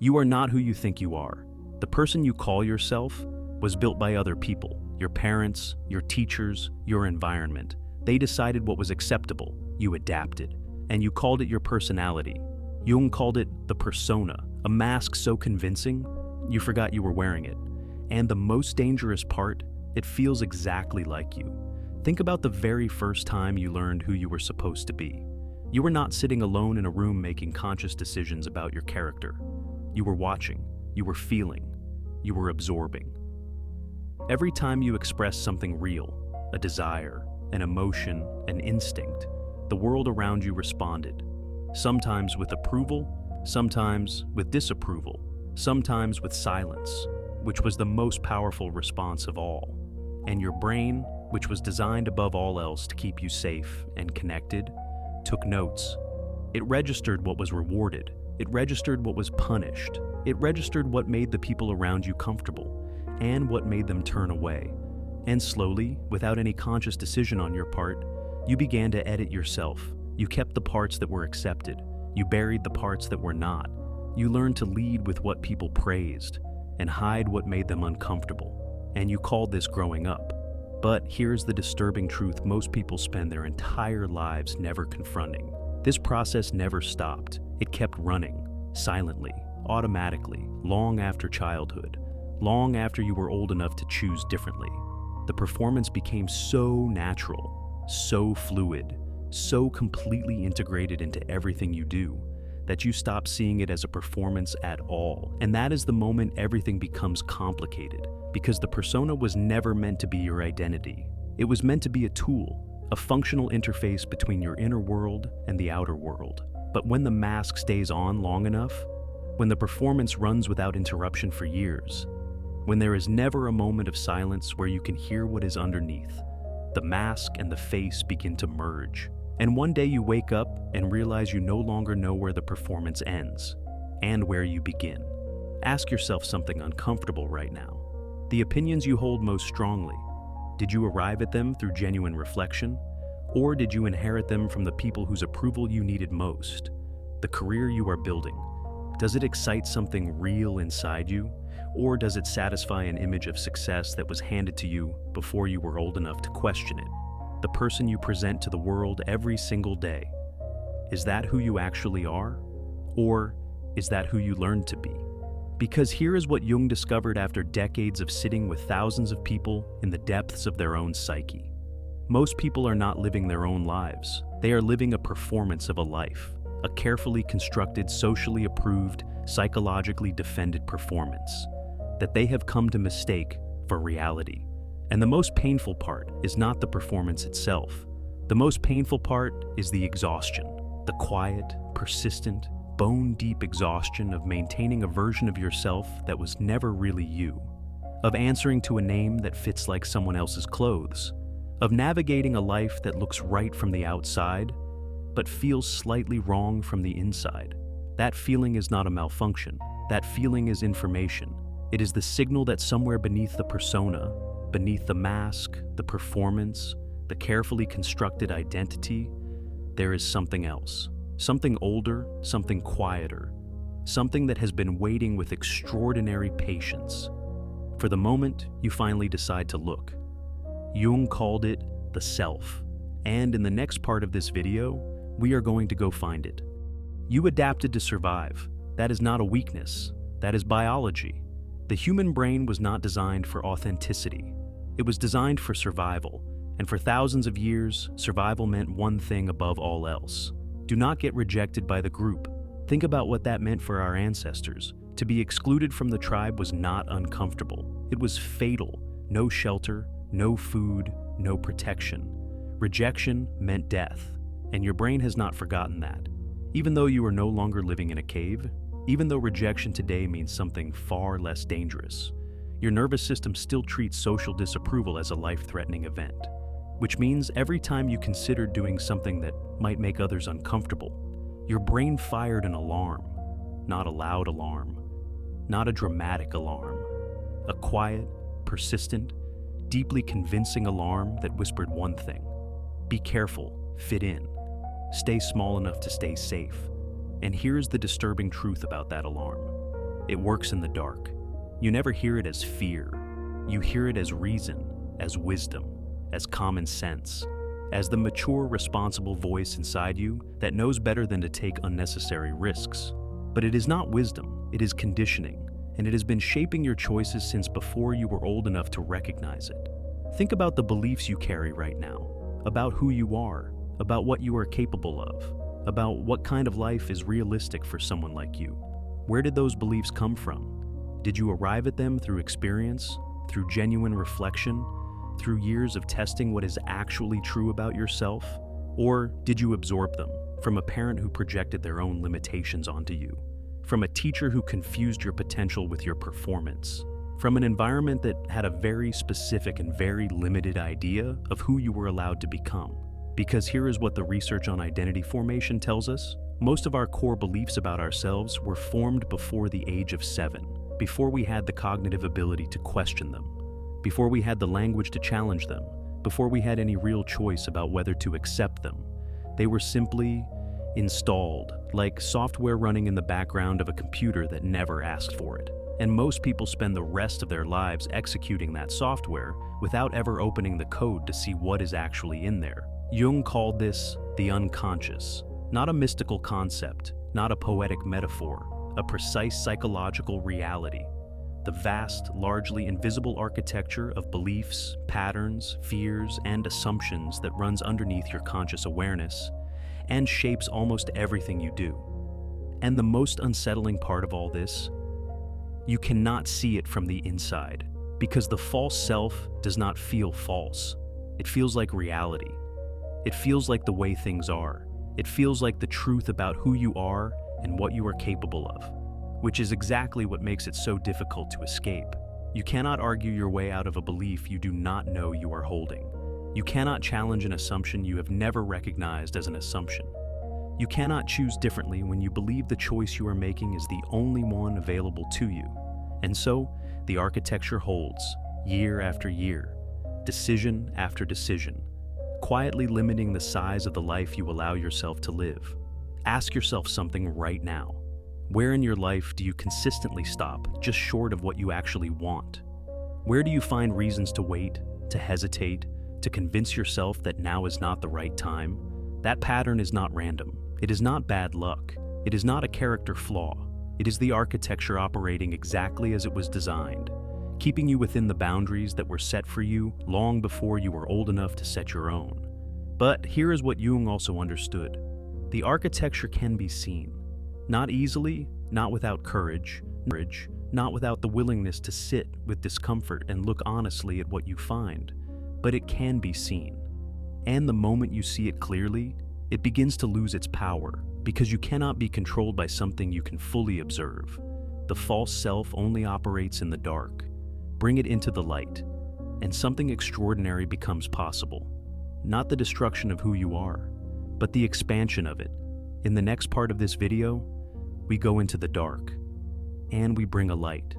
You are not who you think you are. The person you call yourself was built by other people, your parents, your teachers, your environment. They decided what was acceptable, you adapted, and you called it your personality. Jung called it the persona, a mask so convincing, you forgot you were wearing it. And the most dangerous part, it feels exactly like you. Think about the very first time you learned who you were supposed to be. You were not sitting alone in a room making conscious decisions about your character. You were watching, you were feeling, you were absorbing. Every time you expressed something real, a desire, an emotion, an instinct, the world around you responded. Sometimes with approval, sometimes with disapproval, sometimes with silence, which was the most powerful response of all. And your brain, which was designed above all else to keep you safe and connected, took notes. It registered what was rewarded. It registered what was punished. It registered what made the people around you comfortable and what made them turn away. And slowly, without any conscious decision on your part, you began to edit yourself. You kept the parts that were accepted. You buried the parts that were not. You learned to lead with what people praised and hide what made them uncomfortable. And you called this growing up. But here's the disturbing truth most people spend their entire lives never confronting. This process never stopped. It kept running, silently, automatically, long after childhood, long after you were old enough to choose differently. The performance became so natural, so fluid, so completely integrated into everything you do, that you stop seeing it as a performance at all. And that is the moment everything becomes complicated, because the persona was never meant to be your identity. It was meant to be a tool, a functional interface between your inner world and the outer world. But when the mask stays on long enough, when the performance runs without interruption for years, when there is never a moment of silence where you can hear what is underneath, the mask and the face begin to merge. And one day you wake up and realize you no longer know where the performance ends and where you begin. Ask yourself something uncomfortable right now. The opinions you hold most strongly, did you arrive at them through genuine reflection? Or did you inherit them from the people whose approval you needed most? The career you are building, does it excite something real inside you? Or does it satisfy an image of success that was handed to you before you were old enough to question it? The person you present to the world every single day, is that who you actually are? Or is that who you learned to be? Because here is what Jung discovered after decades of sitting with thousands of people in the depths of their own psyche. Most people are not living their own lives. They are living a performance of a life, a carefully constructed, socially approved, psychologically defended performance that they have come to mistake for reality. And the most painful part is not the performance itself. The most painful part is the exhaustion, the quiet, persistent, bone-deep exhaustion of maintaining a version of yourself that was never really you, of answering to a name that fits like someone else's clothes, of navigating a life that looks right from the outside, but feels slightly wrong from the inside. That feeling is not a malfunction. That feeling is information. It is the signal that somewhere beneath the persona, beneath the mask, the performance, the carefully constructed identity, there is something else. Something older, something quieter, something that has been waiting with extraordinary patience for the moment you finally decide to look. Jung called it the self, and in the next part of this video, we are going to go find it. You adapted to survive. That is not a weakness. That is biology. The human brain was not designed for authenticity. It was designed for survival, and for thousands of years, survival meant one thing above all else. Do not get rejected by the group. Think about what that meant for our ancestors. To be excluded from the tribe was not uncomfortable. It was fatal. No shelter, no food, no protection. Rejection meant death, and your brain has not forgotten that. Even though you are no longer living in a cave, even though rejection today means something far less dangerous, your nervous system still treats social disapproval as a life-threatening event, which means every time you consider doing something that might make others uncomfortable, your brain fired an alarm, not a loud alarm, not a dramatic alarm, a quiet, persistent, deeply convincing alarm that whispered one thing: be careful, fit in, stay small enough to stay safe. And here's the disturbing truth about that alarm. It works in the dark. You never hear it as fear. You hear it as reason, as wisdom, as common sense, as the mature, responsible voice inside you that knows better than to take unnecessary risks. But it is not wisdom, it is conditioning, and it has been shaping your choices since before you were old enough to recognize it. Think about the beliefs you carry right now, about who you are, about what you are capable of, about what kind of life is realistic for someone like you. Where did those beliefs come from? Did you arrive at them through experience, through genuine reflection, through years of testing what is actually true about yourself? Or did you absorb them from a parent who projected their own limitations onto you? From a teacher who confused your potential with your performance? From an environment that had a very specific and very limited idea of who you were allowed to become? Because here is what the research on identity formation tells us. Most of our core beliefs about ourselves were formed before the age of 7, before we had the cognitive ability to question them, before we had the language to challenge them, before we had any real choice about whether to accept them. They were simply installed, like software running in the background of a computer that never asked for it. And most people spend the rest of their lives executing that software without ever opening the code to see what is actually in there. Jung called this the unconscious, not a mystical concept, not a poetic metaphor, a precise psychological reality. The vast, largely invisible architecture of beliefs, patterns, fears, and assumptions that runs underneath your conscious awareness and shapes almost everything you do. And the most unsettling part of all this, you cannot see it from the inside, because the false self does not feel false. It feels like reality. It feels like the way things are. It feels like the truth about who you are and what you are capable of, which is exactly what makes it so difficult to escape. You cannot argue your way out of a belief you do not know you are holding. You cannot challenge an assumption you have never recognized as an assumption. You cannot choose differently when you believe the choice you are making is the only one available to you. And so, the architecture holds, year after year, decision after decision, quietly limiting the size of the life you allow yourself to live. Ask yourself something right now. Where in your life do you consistently stop just short of what you actually want? Where do you find reasons to wait, to hesitate, to convince yourself that now is not the right time? That pattern is not random. It is not bad luck. It is not a character flaw. It is the architecture operating exactly as it was designed, keeping you within the boundaries that were set for you long before you were old enough to set your own. But here is what Jung also understood. The architecture can be seen. Not easily, not without courage, not without the willingness to sit with discomfort and look honestly at what you find, but it can be seen. And the moment you see it clearly, it begins to lose its power, because you cannot be controlled by something you can fully observe. The false self only operates in the dark. Bring it into the light, and something extraordinary becomes possible. Not the destruction of who you are, but the expansion of it. In the next part of this video, we go into the dark, and we bring a light.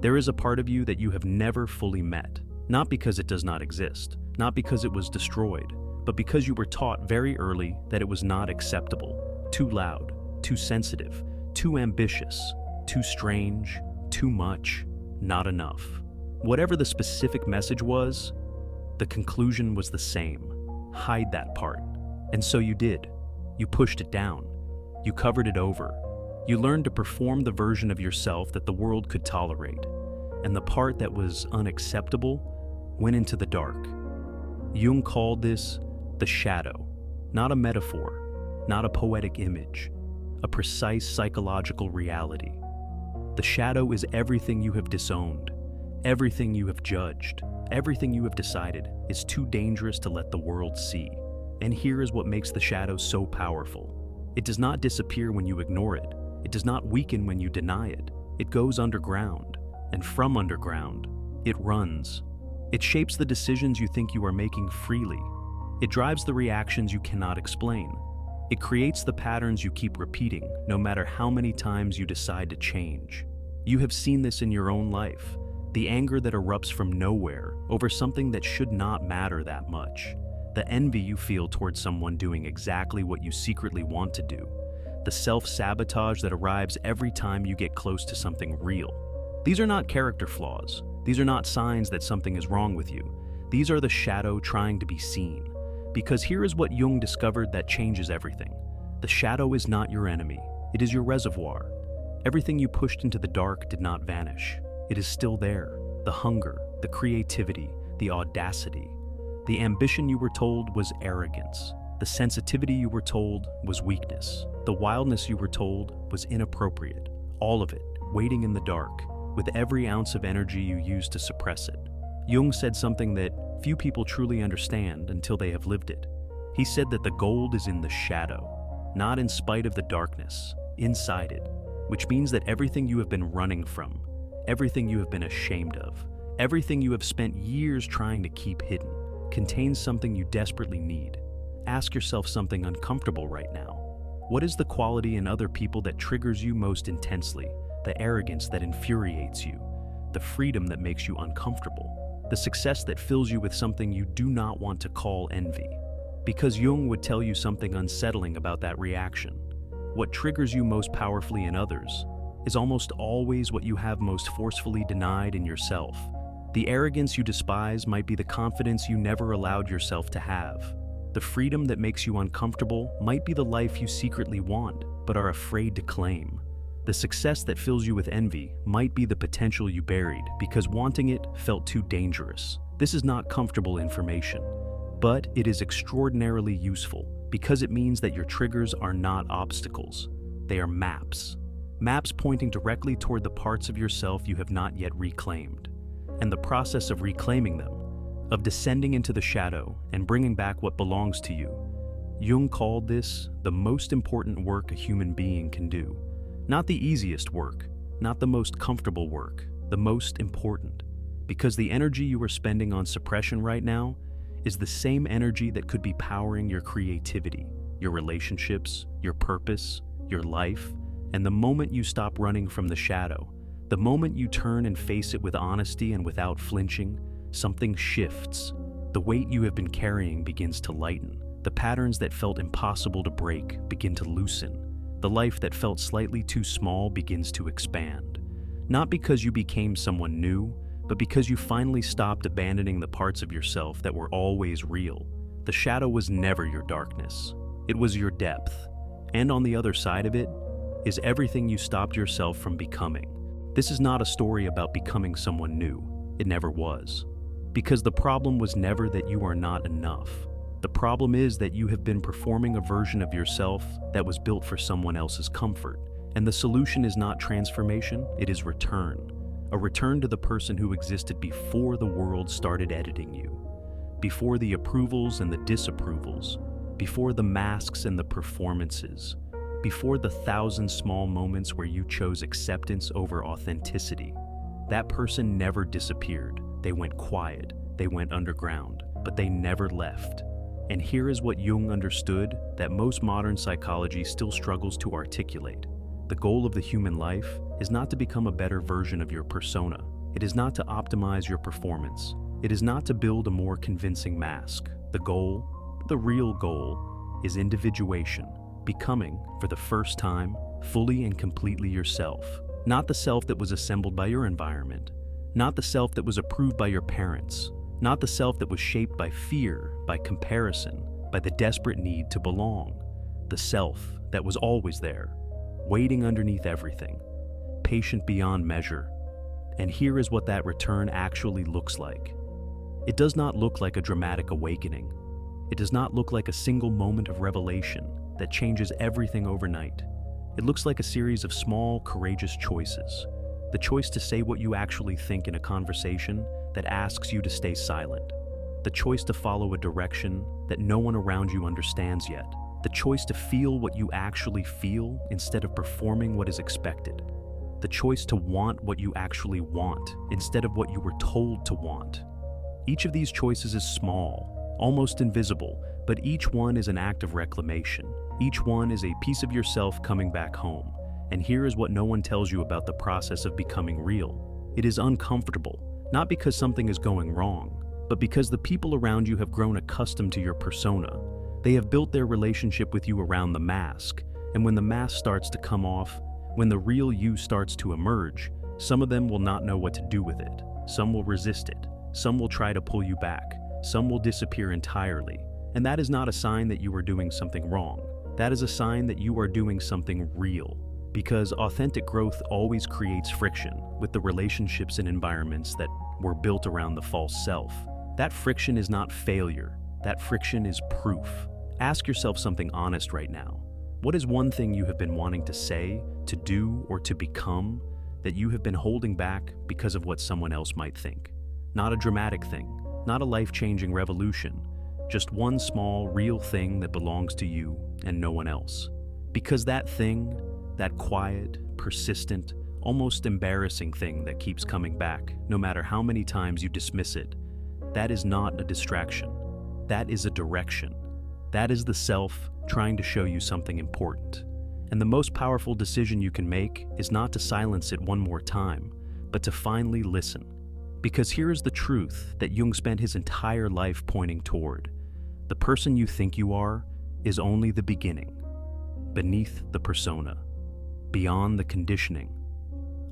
There is a part of you that you have never fully met, not because it does not exist, not because it was destroyed, but because you were taught very early that it was not acceptable, too loud, too sensitive, too ambitious, too strange, too much, not enough. Whatever the specific message was, the conclusion was the same. Hide that part. And so you did. You pushed it down. You covered it over. You learned to perform the version of yourself that the world could tolerate. And the part that was unacceptable went into the dark. Jung called this the shadow, not a metaphor, not a poetic image, a precise psychological reality. The shadow is everything you have disowned, everything you have judged, everything you have decided is too dangerous to let the world see. And here is what makes the shadow so powerful. It does not disappear when you ignore it. It does not weaken when you deny it. It goes underground, and from underground, it runs. It shapes the decisions you think you are making freely. It drives the reactions you cannot explain. It creates the patterns you keep repeating, no matter how many times you decide to change. You have seen this in your own life. The anger that erupts from nowhere over something that should not matter that much. The envy you feel towards someone doing exactly what you secretly want to do. the self-sabotage that arrives every time you get close to something real. These are not character flaws. These are not signs that something is wrong with you. These are the shadow trying to be seen. Because here is what Jung discovered that changes everything. The shadow is not your enemy. It is your reservoir. Everything you pushed into the dark did not vanish. It is still there. The hunger, the creativity, the audacity. The ambition you were told was arrogance. The sensitivity you were told was weakness. The wildness you were told was inappropriate. All of it, waiting in the dark, with every ounce of energy you used to suppress it. Jung said something that few people truly understand until they have lived it. He said that the gold is in the shadow, not in spite of the darkness, inside it, which means that everything you have been running from, everything you have been ashamed of, everything you have spent years trying to keep hidden, contains something you desperately need. Ask yourself something uncomfortable right now. What is the quality in other people that triggers you most intensely? The arrogance that infuriates you, the freedom that makes you uncomfortable, the success that fills you with something you do not want to call envy. Because Jung would tell you something unsettling about that reaction. What triggers you most powerfully in others is almost always what you have most forcefully denied in yourself. The arrogance you despise might be the confidence you never allowed yourself to have. The freedom that makes you uncomfortable might be the life you secretly want, but are afraid to claim. The success that fills you with envy might be the potential you buried because wanting it felt too dangerous. This is not comfortable information, but it is extraordinarily useful because it means that your triggers are not obstacles. They are maps. Maps pointing directly toward the parts of yourself you have not yet reclaimed. And the process of reclaiming them, of descending into the shadow and bringing back what belongs to you, Jung called this the most important work a human being can do. Not the easiest work, not the most comfortable work, the most important. Because the energy you are spending on suppression right now is the same energy that could be powering your creativity, your relationships, your purpose, your life. And the moment you stop running from the shadow, the moment you turn and face it with honesty and without flinching, something shifts. The weight you have been carrying begins to lighten. The patterns that felt impossible to break begin to loosen. The life that felt slightly too small begins to expand. Not because you became someone new, but because you finally stopped abandoning the parts of yourself that were always real. The shadow was never your darkness. It was your depth. And on the other side of it is everything you stopped yourself from becoming. This is not a story about becoming someone new. It never was. Because the problem was never that you are not enough. The problem is that you have been performing a version of yourself that was built for someone else's comfort. And the solution is not transformation, it is return. A return to the person who existed before the world started editing you. Before the approvals and the disapprovals. Before the masks and the performances. Before the 1,000 small moments where you chose acceptance over authenticity. That person never disappeared. They went quiet, they went underground, but they never left. And here is what Jung understood that most modern psychology still struggles to articulate. The goal of the human life is not to become a better version of your persona. It is not to optimize your performance. It is not to build a more convincing mask. The goal, the real goal, is individuation, becoming, for the first time, fully and completely yourself. Not the self that was assembled by your environment. Not the self that was approved by your parents. Not the self that was shaped by fear, by comparison, by the desperate need to belong. The self that was always there, waiting underneath everything, patient beyond measure. And here is what that return actually looks like. It does not look like a dramatic awakening. It does not look like a single moment of revelation that changes everything overnight. It looks like a series of small, courageous choices. The choice to say what you actually think in a conversation that asks you to stay silent. The choice to follow a direction that no one around you understands yet. The choice to feel what you actually feel instead of performing what is expected. The choice to want what you actually want instead of what you were told to want. Each of these choices is small, almost invisible, but each one is an act of reclamation. Each one is a piece of yourself coming back home. And here is what no one tells you about the process of becoming real. It is uncomfortable, not because something is going wrong, but because the people around you have grown accustomed to your persona. They have built their relationship with you around the mask, And when the mask starts to come off, when the real you starts to emerge, some of them will not know what to do with it. Some will resist it. Some will try to pull you back. Some will disappear entirely. And that is not a sign that you are doing something wrong. That is a sign that you are doing something real. Because authentic growth always creates friction with the relationships and environments that were built around the false self. That friction is not failure. That friction is proof. Ask yourself something honest right now. What is one thing you have been wanting to say, to do, or to become that you have been holding back because of what someone else might think? Not a dramatic thing, not a life-changing revolution, just one small, real thing that belongs to you and no one else. Because that thing, that quiet, persistent, almost embarrassing thing that keeps coming back, no matter how many times you dismiss it, that is not a distraction. That is a direction. That is the self trying to show you something important. And the most powerful decision you can make is not to silence it one more time, but to finally listen. Because here is the truth that Jung spent his entire life pointing toward. The person you think you are is only the beginning, beneath the persona, beyond the conditioning.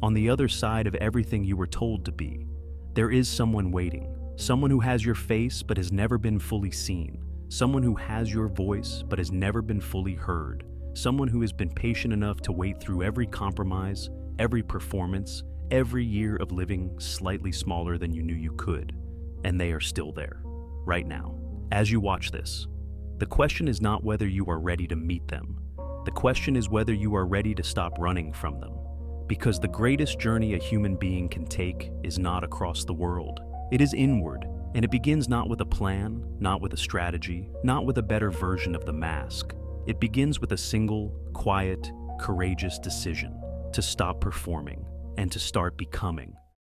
On the other side of everything you were told to be, there is someone waiting, someone who has your face but has never been fully seen, someone who has your voice but has never been fully heard, someone who has been patient enough to wait through every compromise, every performance, every year of living slightly smaller than you knew you could, and they are still there, right now. As you watch this, the question is not whether you are ready to meet them. The question is whether you are ready to stop running from them. Because the greatest journey a human being can take is not across the world. It is inward, and it begins not with a plan, not with a strategy, not with a better version of the mask. It begins with a single, quiet, courageous decision to stop performing and to start becoming.